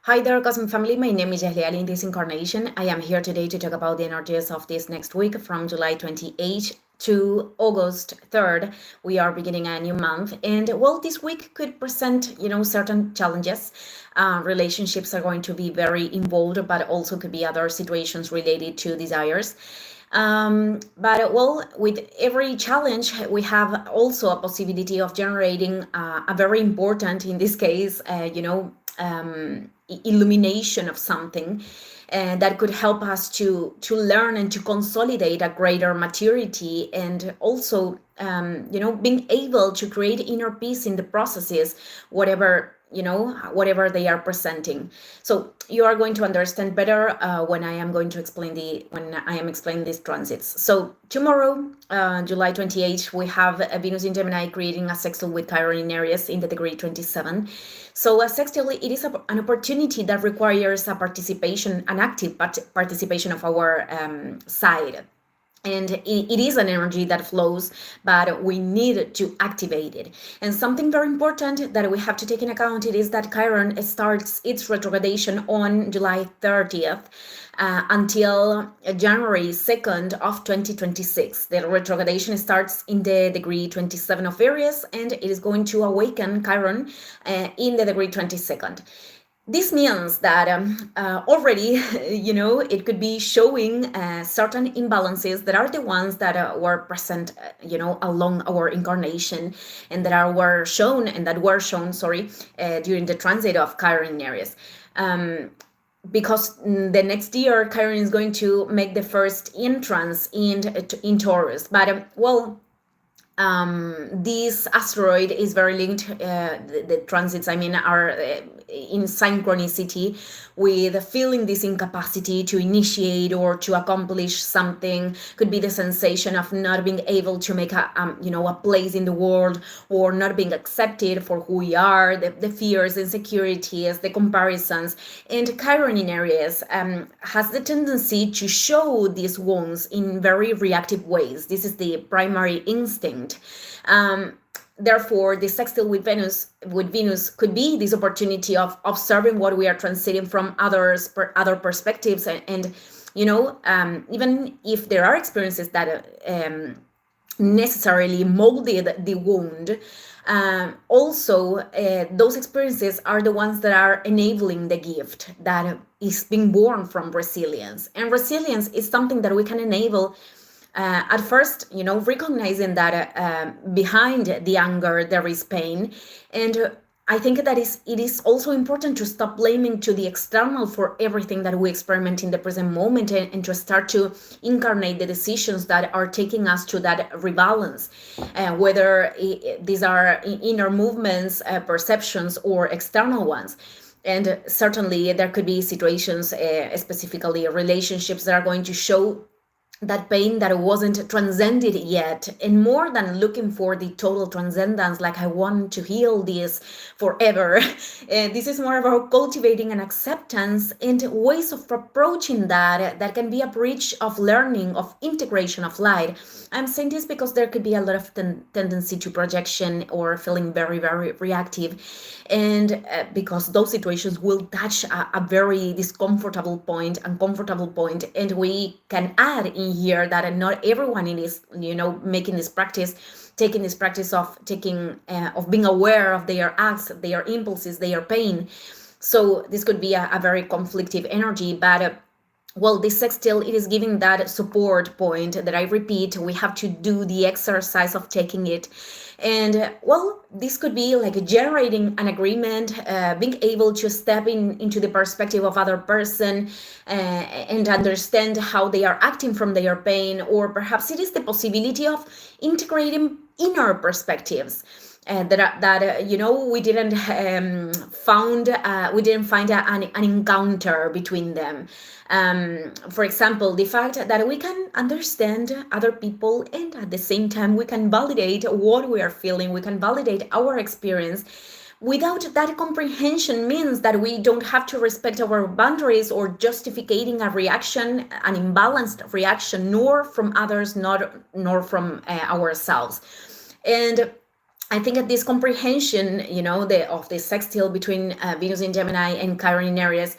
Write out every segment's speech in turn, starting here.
Hi there, Cosmic Family. My name is Jahli Ali in this incarnation. I am here today to talk about the energies of this next week from July 28th to August 3rd. We are beginning a new month, and well, this week could present, certain challenges. Relationships are going to be very involved, but also could be other situations related to desires. But well, with every challenge, we have also a possibility of generating a very important, in this case, illumination of something that could help us to learn and to consolidate a greater maturity, and also being able to create inner peace in the processes, whatever they are presenting. So you are going to understand better when I am explaining these transits. So tomorrow, July 28th, we have Venus in Gemini creating a sextile with Chiron in Aries in the degree 27. So a sextile, it is an opportunity that requires an active participation of our side. And it is an energy that flows, but we need to activate it. And something very important that we have to take in account it is that Chiron starts its retrogradation on July 30th until January 2nd of 2026. The retrogradation starts in the degree 27 of Aries, and it is going to awaken Chiron in the degree 22nd. This means that already, it could be showing certain imbalances that are the ones that were present, along our incarnation, and that were shown, during the transit of Chiron in Aries. Because the next year, Chiron is going to make the first entrance in Taurus. But, this asteroid is very linked, the transits, are in synchronicity with feeling this incapacity to initiate or to accomplish something. Could be the sensation of not being able to make a place in the world, or not being accepted for who we are, the fears, insecurities, the comparisons. And Chiron in Aries has the tendency to show these wounds in very reactive ways. This is the primary instinct. Therefore, the sextile with Venus could be this opportunity of observing what we are transiting from other perspectives, and even if there are experiences that necessarily molded the wound, also those experiences are the ones that are enabling the gift that is being born from resilience. And resilience is something that we can enable at first, recognizing that behind the anger there is pain. And I think that it is also important to stop blaming to the external for everything that we experiment in the present moment, and to start to incarnate the decisions that are taking us to that rebalance, whether these are inner movements, perceptions, or external ones. And certainly there could be situations, specifically relationships, that are going to show that pain that wasn't transcended yet. And more than looking for the total transcendence, like I want to heal this forever, this is more about cultivating an acceptance and ways of approaching that can be a bridge of learning, of integration, of light. I'm saying this because there could be a lot of tendency to projection or feeling very, very reactive, and because those situations will touch a very uncomfortable point, and we can add in here that not everyone is making this practice, taking this practice of being aware of their acts, their impulses, their pain. So this could be a very conflictive energy, but this sextile, it is giving that support point that I repeat, we have to do the exercise of taking it. And this could be like generating an agreement, being able to step into the perspective of other person, and understand how they are acting from their pain, or perhaps it is the possibility of integrating inner perspectives. We didn't find an encounter between them. For example, the fact that we can understand other people, and at the same time we can validate what we are feeling, we can validate our experience. Without that comprehension means that we don't have to respect our boundaries or justifying a reaction, an imbalanced reaction, nor from others, nor from ourselves. And I think that this comprehension, of the sextile between Venus in Gemini and Chiron in Aries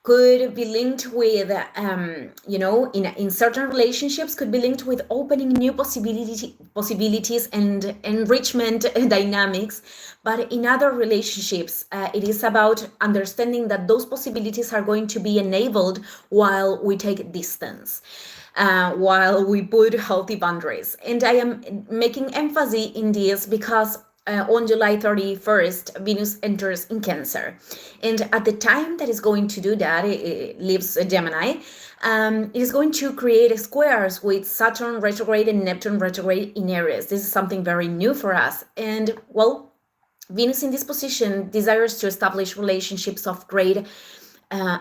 could be linked with, in certain relationships, could be linked with opening new possibilities and enrichment dynamics. But in other relationships, it is about understanding that those possibilities are going to be enabled while we take distance. While we put healthy boundaries. And I am making emphasis in this because on July 31st, Venus enters in Cancer. And at the time that is going to do that, it leaves Gemini, it is going to create squares with Saturn retrograde and Neptune retrograde in Aries. This is something very new for us. And well, Venus in this position desires to establish relationships of great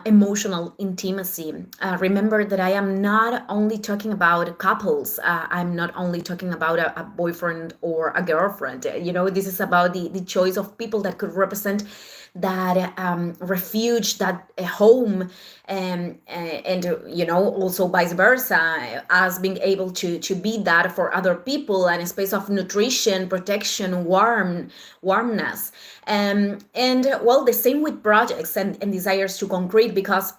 emotional intimacy. Remember that I am not only talking about couples. I'm not only talking about a boyfriend or a girlfriend. This is about the choice of people that could represent that refuge, that home, and also vice versa, as being able to be that for other people, and a space of nutrition, protection, warmness. And well, the same with projects and desires to concrete, because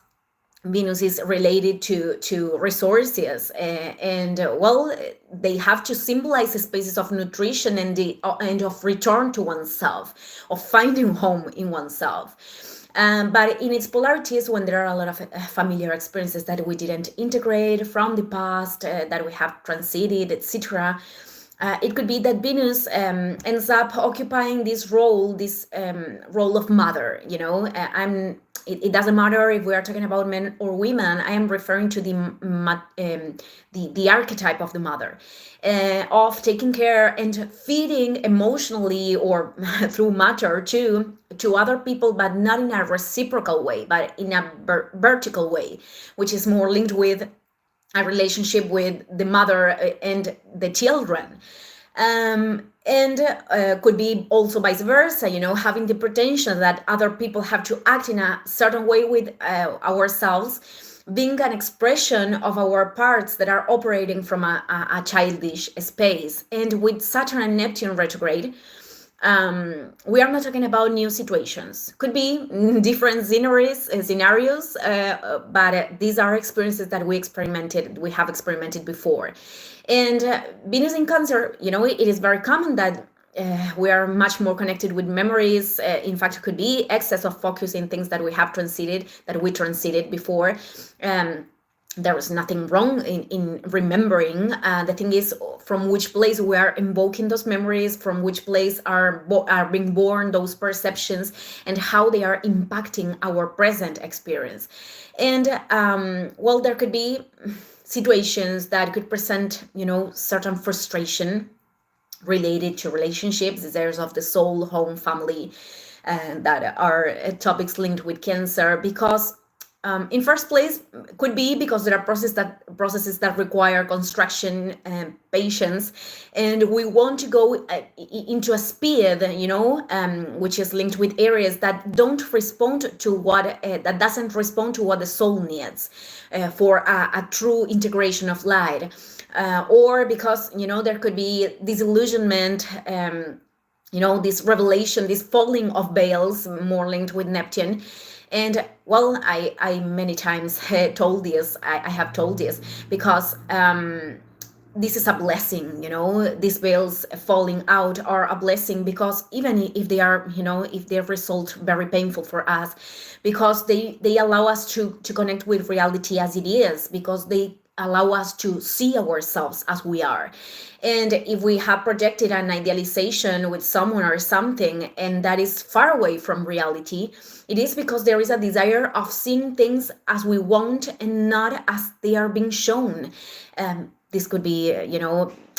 Venus is related to resources, well, they have to symbolize spaces of nutrition and of return to oneself, of finding home in oneself. But in its polarities, when there are a lot of familiar experiences that we didn't integrate from the past, that we have transited, etc., it could be that Venus ends up occupying this role of mother. It doesn't matter if we are talking about men or women. I am referring to the archetype of the mother, of taking care and feeding emotionally or through matter to other people, but not in a reciprocal way, but in a vertical way, which is more linked with a relationship with the mother and the children. And could be also vice versa, having the pretension that other people have to act in a certain way with ourselves, being an expression of our parts that are operating from a childish space. And with Saturn and Neptune retrograde, we are not talking about new situations. Could be different scenarios, but these are experiences that we have experimented before. And Venus in Cancer, it is very common that we are much more connected with memories. In fact, it could be excess of focus in things that we transited before. There is nothing wrong in remembering. The thing is, from which place we are invoking those memories, from which place are being born those perceptions, and how they are impacting our present experience. And well, there could be situations that could present, certain frustration related to relationships, desires of the soul, home, family, that are topics linked with Cancer, because in first place, could be because there are processes that require construction and patience, and we want to go into a speed, which is linked with areas that don't respond to what that doesn't respond to what the soul needs for a true integration of light, or because there could be disillusionment. This revelation, this falling of veils, more linked with Neptune. And well, I many times have told this because this is a blessing. These veils falling out are a blessing, because even if they are, if they result very painful for us, because they allow us to connect with reality as it is, because they allow us to see ourselves as we are. And if we have projected an idealization with someone or something, and that is far away from reality, it is because there is a desire of seeing things as we want and not as they are being shown. This could be,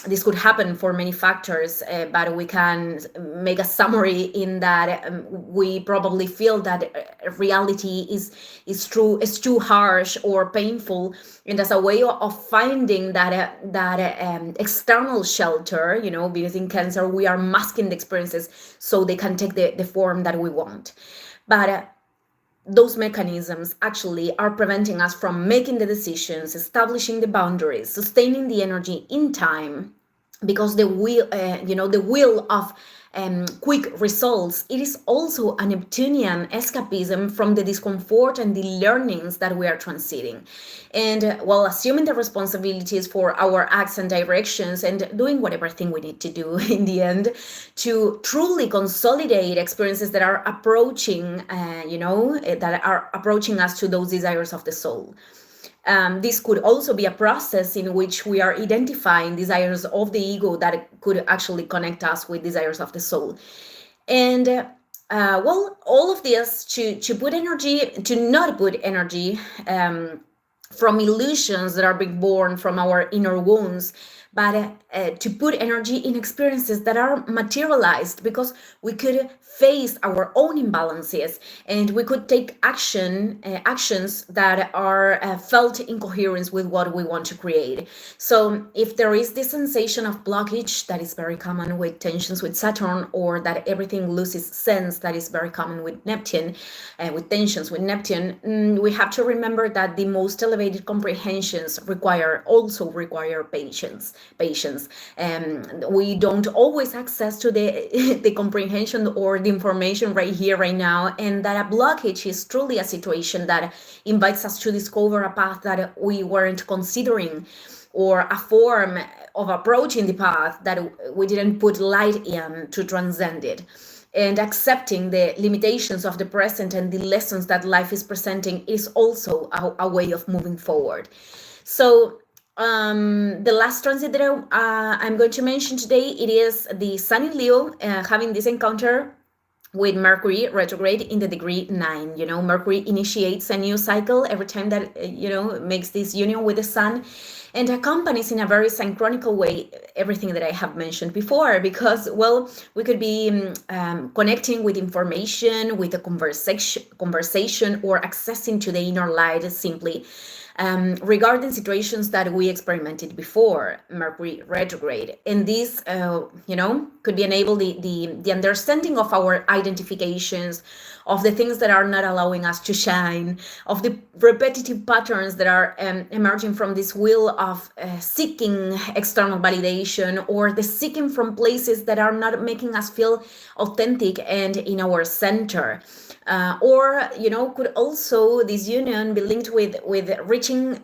this could happen for many factors, but we can make a summary in that we probably feel that reality is too harsh or painful, and as a way of finding that external shelter, because in Cancer we are masking the experiences so they can take the form that we want. But those mechanisms actually are preventing us from making the decisions, establishing the boundaries, sustaining the energy in time, because the will, the will of quick results, it is also a Neptunian escapism from the discomfort and the learnings that we are transiting. And while assuming the responsibilities for our acts and directions and doing whatever thing we need to do in the end to truly consolidate experiences that are approaching, that are approaching us to those desires of the soul. This could also be a process in which we are identifying desires of the ego that could actually connect us with desires of the soul. And all of this to put energy, to not put energy from illusions that are being born from our inner wounds, but to put energy in experiences that are materialized, because we could face our own imbalances and we could take actions that are felt in coherence with what we want to create. So if there is this sensation of blockage that is very common with tensions with Saturn, or that everything loses sense, that is very common with Neptune, with tensions with Neptune, we have to remember that the most elevated comprehensions also require patience. We don't always access to the the comprehension or the information right here, right now, and that a blockage is truly a situation that invites us to discover a path that we weren't considering, or a form of approaching the path that we didn't put light in to transcend it. And accepting the limitations of the present and the lessons that life is presenting is also a way of moving forward. So the last transit that I'm going to mention today, it is the Sun in Leo, having this encounter with Mercury retrograde in the degree 9. Mercury initiates a new cycle every time that makes this union with the Sun, and accompanies in a very synchronical way everything that I have mentioned before, because, well, we could be connecting with information, with a conversation, or accessing to the inner light simply, regarding situations that we experimented before Mercury retrograde. And this, could be enable the understanding of our identifications, of the things that are not allowing us to shine, of the repetitive patterns that are emerging from this will of seeking external validation, or the seeking from places that are not making us feel authentic and in our center. Or could also this union be linked with reaching,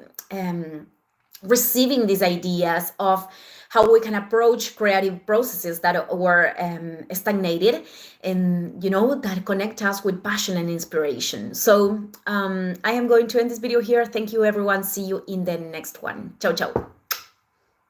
receiving these ideas of how we can approach creative processes that were stagnated, and that connect us with passion and inspiration. So I am going to end this video here. Thank you, everyone. See you in the next one. Ciao, ciao.